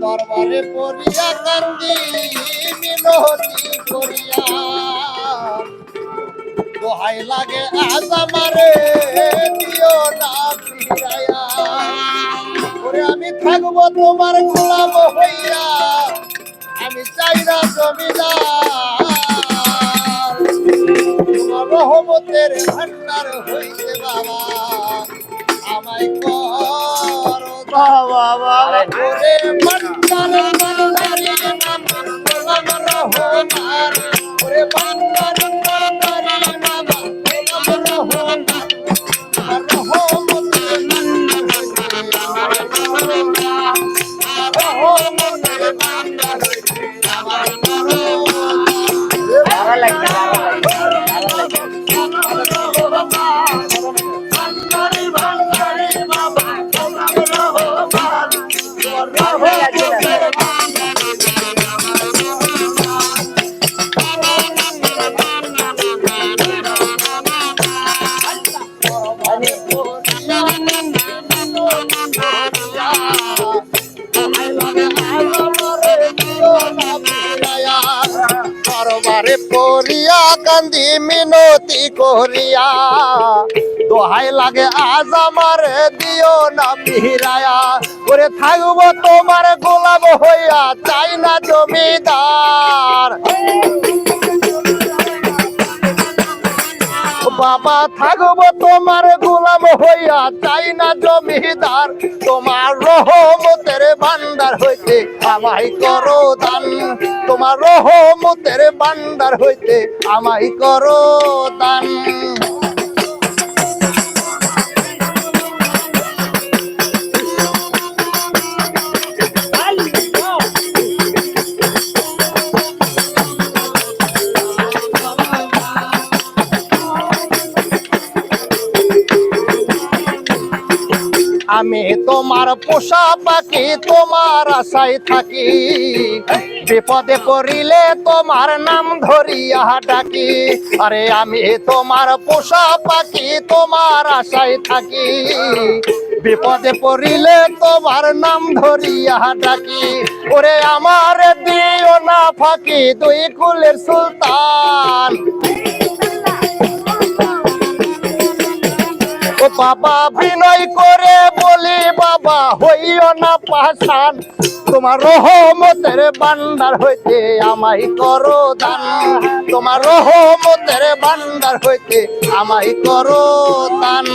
দরবারে পড়িয়া কান্দি মিনতি করিয়া দোহাই লাগে আজ আমারে দিও না ফিরাইয়া ওরে আমি থাকবো তোমার গোলাম হইয়া আমি চাই না জমিদার তোমার রহমতের ভান্ডার হইতে বাবা আমায় করো বাবা ওরে ভান্ডার ভান্ডারি বাবা গোলাম রহমান ওরে ভান্ডার ভান্ডারি বাবা গোলাম রহমান রহমতের রহমতের ভান্ডার আমার ভালো লাগছে দরবারে পড়িয়া কান্দি মিনতি করিয়া দোহাই লাগে আজ আমার দিও না ফিরায়া ওরে থাকবো তোমার গোলাম হইয়া চাই না জমিদার বাবা থাকবো তোমার গোলাম হইয়া চাই না জমিদার তোমার রহমতের ভান্ডার হইতে আমায় করো দান তোমার রহমতের ভান্ডার হইতে আমায় করো দান আমি তোমার পোষা পাখি তোমার আশায় থাকি বিপদে পড়িলে তোমার নাম ধরিয়া ডাকি আরে আমি তোমার পোষা পাখি তোমার আশায় থাকি বিপদে পড়িলে তোমার নাম ধরিয়া ডাকি ওরে আমার দিও না ফাঁকি দুই কুলের সুলতান ও বাবা বিনয় করে বলি বাবা হইও না পাশান তোমার রহমতের ভান্ডার হইতে আমায় করো দান তোমার রহমতের ভান্ডার হইতে আমায় করো দান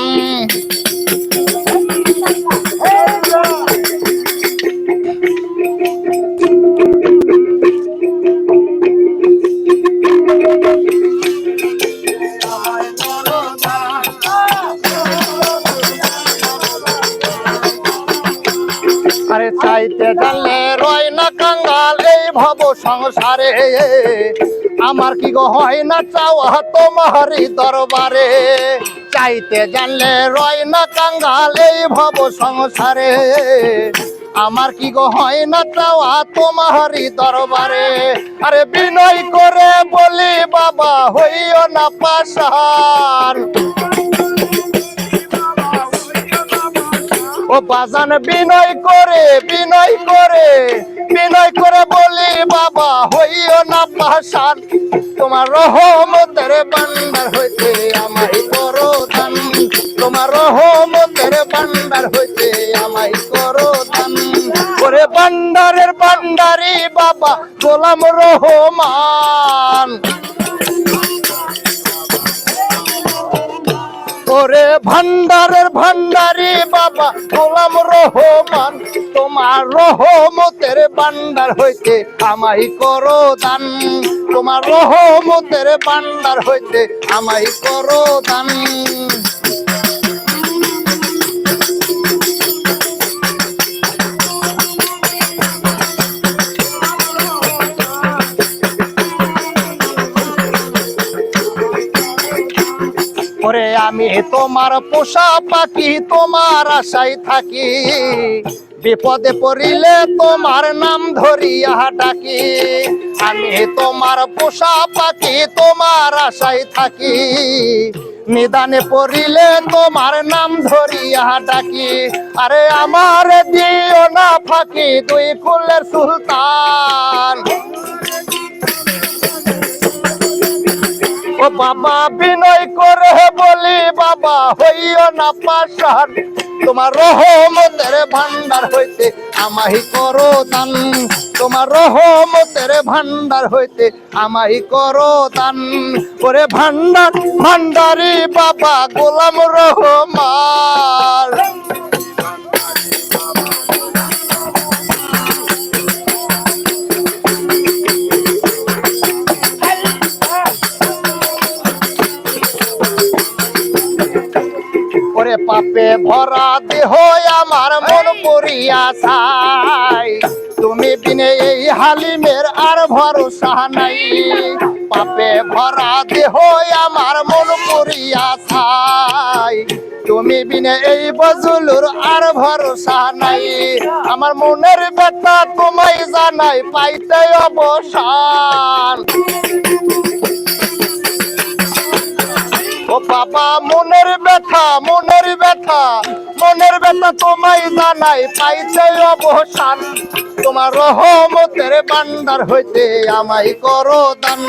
আরে চাইতে জানলে রয় না কাঙ্গাল এই ভব সংসারে আমার কি গো হয় না চাওয়া তোমারই দরবারে চাইতে জানলে রয় না কাঙ্গাল এই ভব সংসারে আমার কি গো হয় না চাওয়া তোমারই দরবারে আরে বিনয় করে বলি বাবা হইও না পাশান ও বাজান বিনয় করে বলি বাবা হইও না পাশান তোমার রহমতের ভান্ডার হইতে আমায় করো দান তোমার রহমতের ভান্ডার হইতে আমায় করো দান ওরে ভান্ডারের ভান্ডারি বাবা গোলাম রহমান ওরে ভান্ডারের ভান্ডারি বাবা গোলাম রহমান তোমার রহমতের ভান্ডার হইতে আমায় করো দান তোমার রহমতের ভান্ডার হইতে আমায় করো দান ওরে আমি তোমার পোষা পাখি তোমার আশায় থাকি বিপদে পড়িলে তোমার নাম ধরিয়া ডাকি আমি তোমার পোষা পাখি তোমার আশায় থাকি নিদানে পড়িলে তোমার নাম ধরিয়া ডাকি আরে আমার দিও না ফাঁকি দুই কুলের সুলতান ও বাবা বিনয় করে বলি বাবা হইও না পাশান তোমার রহমতের ভান্ডার হইতে আমাহি করো দান তোমার রহমতের ভান্ডার হইতে আমাহি করো দান ওরে ভান্ডার ভান্ডারি বাবা গোলাম রহমান ওরে পাপে ভরা দেহ আমার মন পুরিয়া চাই তুমি বিনে এই হালিমের আর ভরসা নাই পাপে ভরা দেহ আমার মন পুরিয়া চাই তুমি বিনে এই বজলুর আর ভরসা নাই আমার মনের ব্যথা তোমায় জানাই পাইতে অবসান ও বাবা মনের ব্যথা তোমায় জানাই পাইছে অবসান তোমার রহমতের ভান্ডার হইতে আমায় করো দান